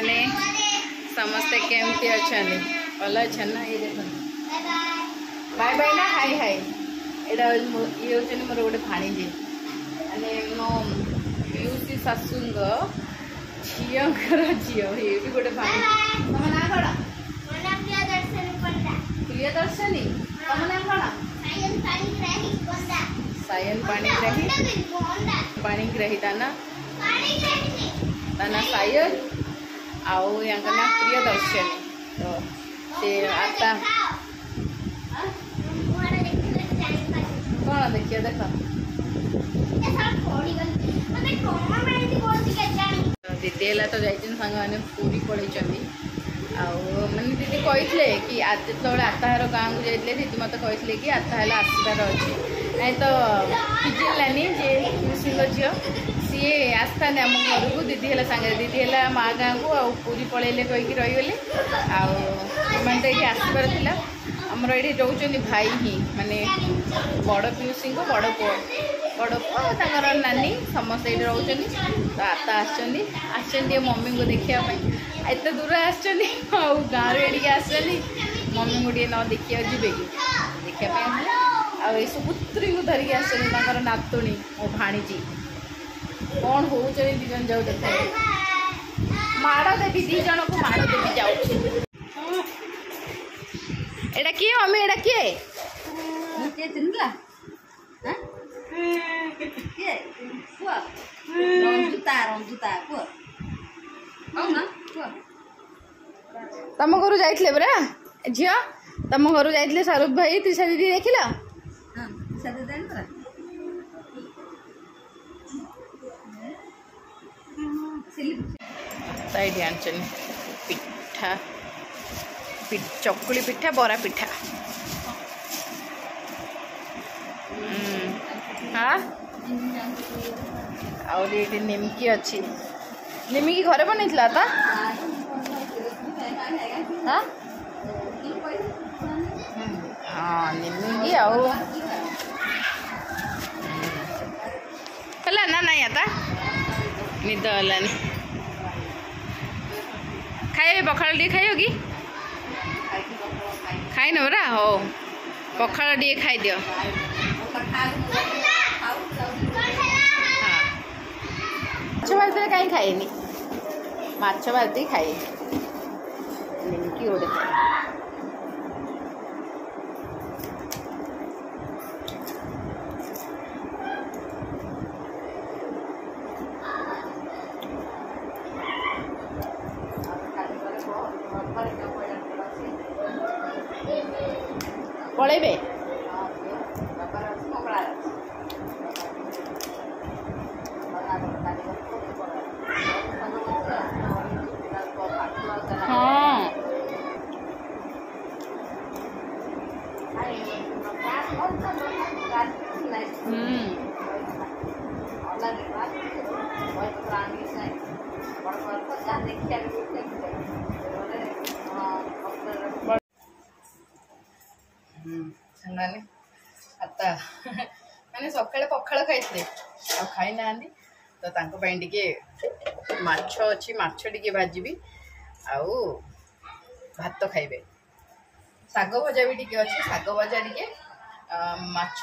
मैंने समस्ते केमती अच्छा भल अच्छा ना ये देख बाय बाय ना हाय हाय यहाँ ये हूँ मोर गोटे भाणीजी मैंने मो पीयूसी शाशु झीर झी ये भी गोटे भाणी तुम ना कौन प्रियदर्शनी तुम ना कौन सायन पाणीग्राही ताना सायन आउ यहाँ ना प्रियदर्शनी तो से आता कौन देखिए देख दीदी है तो जाइए सांग मैंने पूरी पढ़ी मैंने दीदी कही कि आज जो आताहार गाँव को जाइए दीदी मत कही कि आताहार आसबार अच्छे नहीं तो किजिलानी जे सिंह झील सी आसता आम घर को दीदी है सांगे दीदी है माँ गाँ को पूरी पलैले कहीकि रहीगले आने तो ये आसबार था आमर ये रोचे भाई ही माने बड़ पीयूसी को बड़ पुओ नानी समस्त ये रोचे तो आता आसछे मम्मी को देखापी एत दूर गाँव एडिके आसछे मम्मी को न देखा जी कि देखापी आए पुत्री को धरिकी आसर नातुणी मो भाणीजी कौन हो दीज जाऊ देखा माड़ देवी दीज को माड़ देवी जाऊ एटा किए मम्मी एटा किए किए चिन्हला किए पुआ रंजुता पुआ कौन पुआ तम घर जाइए परा झील तम घर जाइए शाहरुख भाई त्रिशा दीदी देखिल साइड आनचन पिठा चकुली पिठा बरा पिठा हाँ आउरी निमकी अच्छी निमकी घरे बन था हाँ हाँ निमकी आला ना नहीं आता निद हलानी खाइए पखाड़ टे खाइयो कि खाई न बरा हो पखाड़ टे खाई दियो माछ भात कहीं खाएनी माछ भात खाए निमकी गोटे खाए पलैबे हाँ संगाने आता मैंने सकाଳେ पखाड़ खाई खाई ना तो टे माछ अच्छी माछ टे भाजबी आउ भात खाइबे शाग भजा भी टे अच्छी शाग भजा टे माछ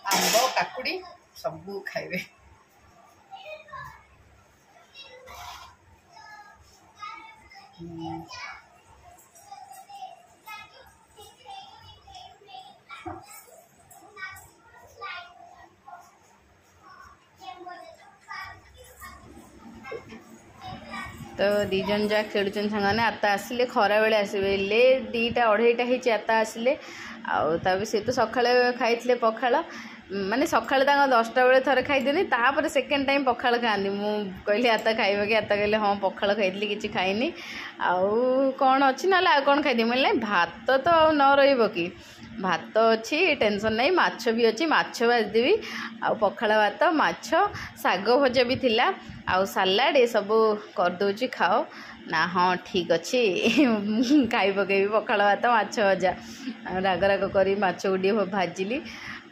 आंब काकुड़ी सबू खाइबे तो दीजन जा खेलुचन सांगाने आता आसिले खरा बेले आसबे ले 2टा 2:30 होती आता आसिले आउ सी तो सकाଳେ खाई पखाड़ माने सकाଳେ 10टा बेले थरे खाईदेनी तापर सेकेंड टाइम पखाड़ खाती मु कहली आता खाइबा कि आता कहले हाँ पखाड़ खाई किसी खाइनी आउ कौन अच्छी ना आ कौन खाई मैंने भात तो न रही कि भात अच्छी टेंशन नहीं माछ भी अच्छी माछ भाजदेवी आ पखाड़ भात माछ शाग भजा भी थिला आउ सालाड ये सब करदे खाओ ना हाँ ठीक अच्छे खाई पकईबी पखाड़ भात माछ भजा राग राग कर माछ गुड़े भाजिली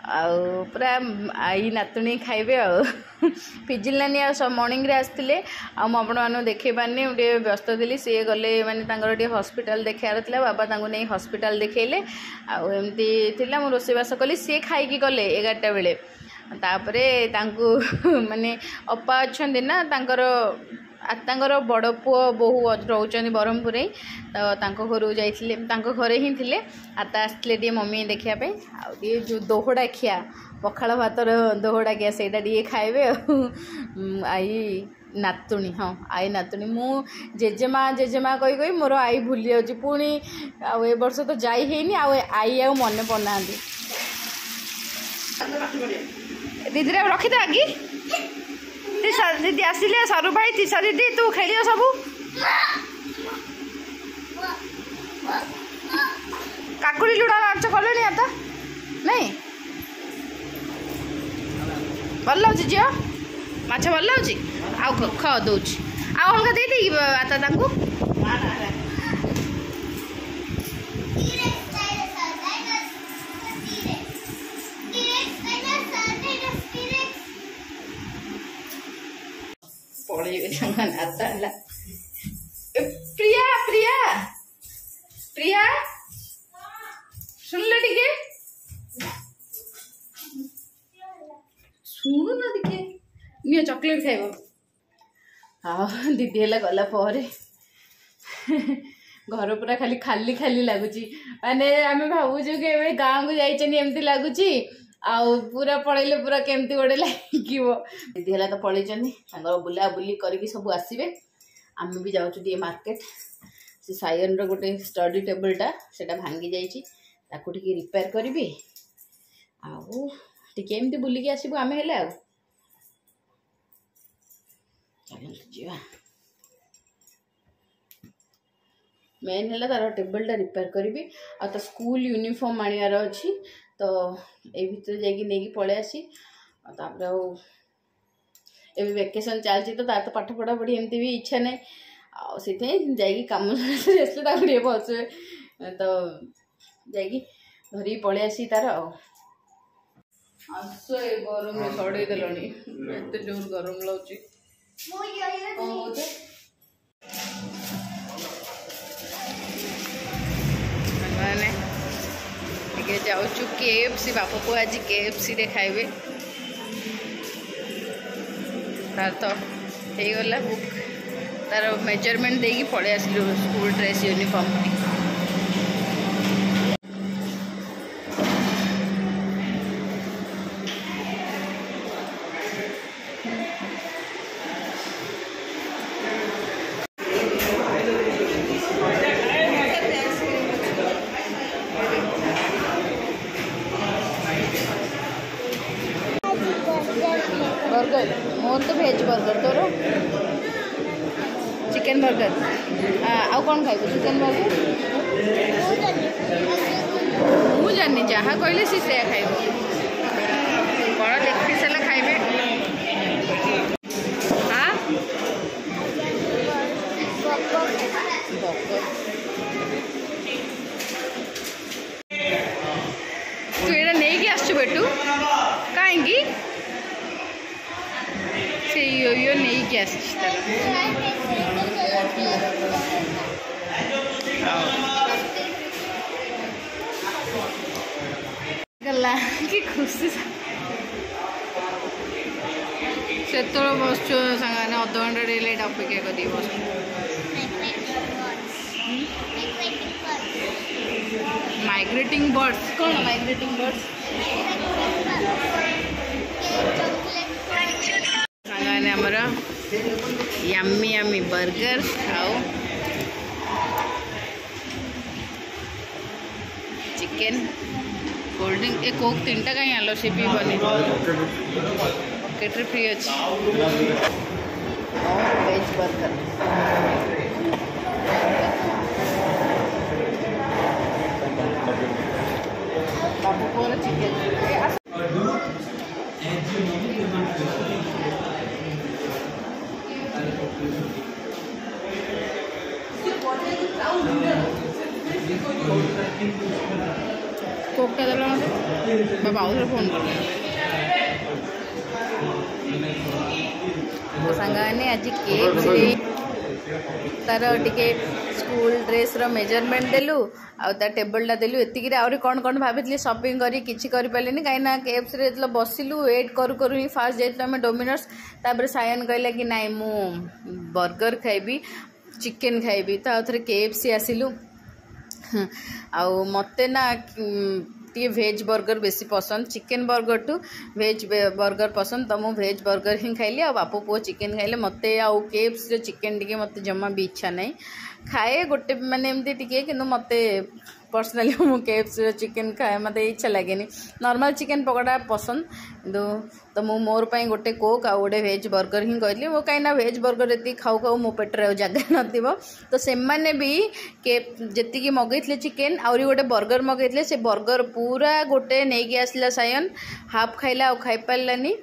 आउ पूरा आई नातुणी खाइबे आ फिजिल नानी मॉर्निंग रे आसते आपण देखे पारे गोटे व्यस्त थी सी गले माने हॉस्पिटल देखार था बाबा नहीं हॉस्पिटल देखले आमती मु रोसईवास कली सी खाई गले 11टा बेले तापरे माने अपा अच्छा ना तांकर बड़ पुओ बहु रोचन ब्रह्मपुर तो घर जाइए घरे ही थे आता आसते टे मम्मी देखापी आए जो दोहड़ा खिया पखाड़ भातर दोहड़ा खिया से खाइबे आई नातुणी हाँ आई नातुणी मु जेजेमा जेजेमा कही कही मोर आई भूली जाऊँगी पुणी ए वर्ष तो जाई है आई मन पड़ना दीदी रखीद आगे दीदी आसिले सरू भाई तीसा दीदी तू खेल सबू काकुड़ी लुड़ा नाच कले आता नहीं भल लगे झील माछ भल लगे आउ ख दौर आउ अलग दे आता प्रिया प्रिया प्रिया सुनले टिके शुणु ना टिके नियो चॉकलेट खाइबो हाँ दीदी है गला पर घर पूरा खाली खाली खाली लगुच माने आम भावुँ कि गाँव को जामती लगुच आउ पूरा पड़े पूरा केमती गोटे लगे दीदी है तो पलैं बुला बुली करके सब आसवे आम भी जाऊँ टे मार्केट से सायन रोटे स्टडी टेबलटा से भांगी जाटी रिपेयर करी आमती बुलिकी आसबू आम हेले चलते मेन है तार टेबलटा रिपेयर करी आ तो स्कूल यूनिफॉर्म आनियार अच्छी तो ये भीतर जाकि पलि आसी एवं वेकेशन चलती तो तार तो पाठ पढ़ा पढ़ी एमती भी इच्छा ना आई जाकि कम आसले भलसे तो जाकि धरिकी पलि आसी तार आस गरम सड़े देलनी एत जोर गरम लगे जाऊँ KFC बापा को आज KFC रे खाइबे तार तो हो गला बुक तार मेजरमेंट देकी पड़े आसलु स्कूल ड्रेस यूनिफॉर्म बर्गर मोर तो भेज बर्गर तोर चिकेन बर्गर आउ कौन खाइब चिकेन बर्गर मु जानी जहाँ कहले सी से खाइब बड़ लेग पिस है खाइबे हाँ तू ये नहीं आसु बेटू कहीं से यो नहीं कि गला कि खुशी से तो बस सांगे अध घंटा लेट अपेक्षा कर बस माइग्रेटिंग बर्ड्स कौन माइग्रेटिंग बर्ड्स सांगे आमर यम्मी यम्मी बर्गर खाओ चिकेन कोल्ड ड्रिंक ए कोक 3टा कहीं आलो से भी बने पॉकेट फ्री अच्छी वेज बर्गर बाबू को चिकेन कोक उठा देला मत बाबा आउथरे फोन कर तो सांगाने आज केक तार टिके स्कूल ड्रेस रो मेजरमेंट देलु आ टेबल टा देलु एतिक आहरी कौन कौन भाभी शॉपिंग करी किछि करि पालेनी कहीं केएफसी रे जब बसिलु वेट करू करू ही फास्ट जाइतु आम डोमिनोस तापर सायन कहला कि नाई मु बर्गर खाइबी चिकेन खाइबी तो आउथरे केएफसी आसिलु आउ मते ना टी भेज बर्गर बेसी पसंद चिकेन बर्गर टू भेज बर्गर पसंद तो मुझे भेज बर्गर ही खाइली आ बापू पुओ चिकेन खाइले मते आउ केएफसी चिकेन टिके मते जमा भी इच्छा नहीं खाए गोटे माने एमती टिके किंतु मते पर्सनली मु केएफसी चिकेन खाए मते इच्छा लगे नॉर्मल चिकेन पकोड़ा पसंद किंतु तो मु मोर पाई गोटे कोक आ गोटे भेज बर्गर ही कहली वो कहीं वेज बर्गर ये खाऊ खाऊ मो पेटर जगह न तो से मैंने भी के जी मगैले चिकेन आहरी गोटे बर्गर मगैले से बर्गर पूरा गोटे नहीं आसला सायन हाफ खाइला आ खाई पारानी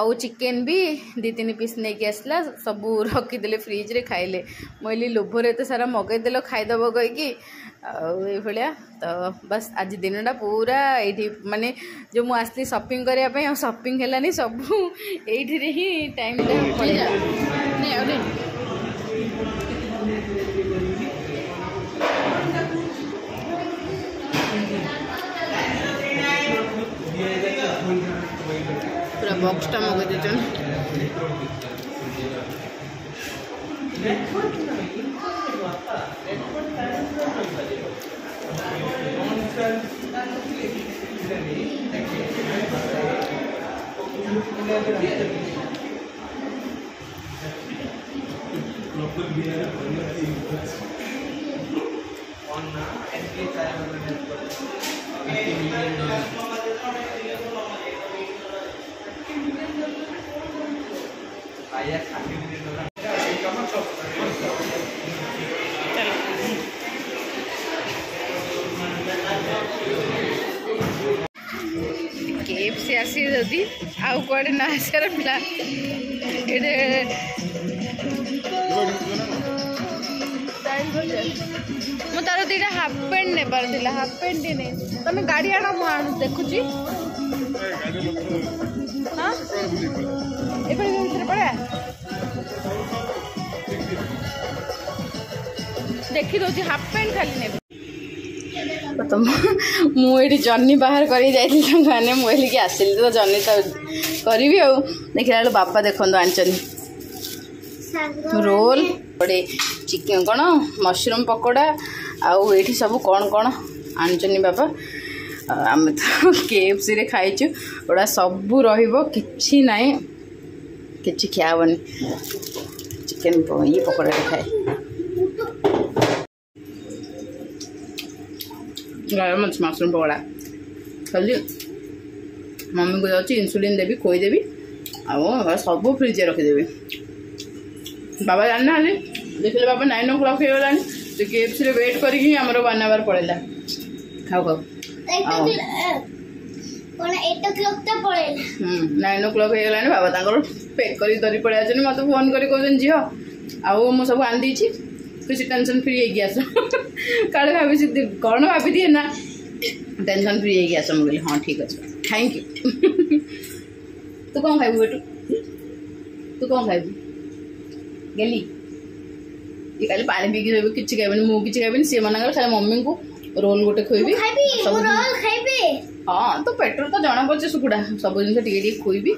आउ चिकेन भी 2-3 पीस नहीं आसला सबू रखीदे फ्रिज रे खाइले मुझे लोभर एत सारा मगैदेल खाईदब कहीकि भाया तो बस आज दिनटा पूरा ये माने जो मुझे आसली शॉपिंग करने शॉपिंग है सब ये ही टाइम पूरा बॉक्सटा मगै देचन केएफसी आसी जदि आउ कुआडे ना आसार प्लान मु तार दीटा हाफ पैंट ने बार दिला हाफ पैंट नहीं तमे गाड़ी आना मु आनु देखुची हां एबे भीतर पड़ा देखि दोची हाफ पैंट खाली ने तो मुझे जर्नी बाहर कर मुझे कि आसिली तो जर्नी तो करी आ देखा बापा देखो आनी रोल गोटे चिकेन कौन मशरूम पकोड़ा आउ ये सब कौन कौन आनी बापा आम तो केएफसी रे खाइचु गोटा सबू रही नाई कि खियाबनी चिकेन ये पकोड़ा खाए मशरूम पकोड़ा खाली मम्मी को जाऊँ इनसुलिन देवी खोईदेवी आ सब फ्रिज रखीदेवी बाबा जानना देखिए बाबा 9 o'clock हो गलानी तो केएफसी रे वेट करके आमर 1 hour पड़ेगा खाओ खाओ 8 o'clock तो पड़ेला 9 o'clock हो गलानी बाबा तांकर पैक करी धरी पड़े आछन मते फोन करी कहन जियो आउ मु सब आन दीची किसी टेंशन फ्री है गया काले भाभी कौन भाभी दिए ना टेंशन फ्री है गया मुझे हाँ ठीक अच्छे थैंक यू तू कौन खाइबू बेटू तू कौन खाइबू गेली ये खाली पानी पी के किसी खाइबनी मु किसी खाइबनी सी मन खाली मम्मी को रोल गोटे खोइबी हाँ तो पेट्रोल तो जना पड़े सुकुड़ा सब जिन खोइबी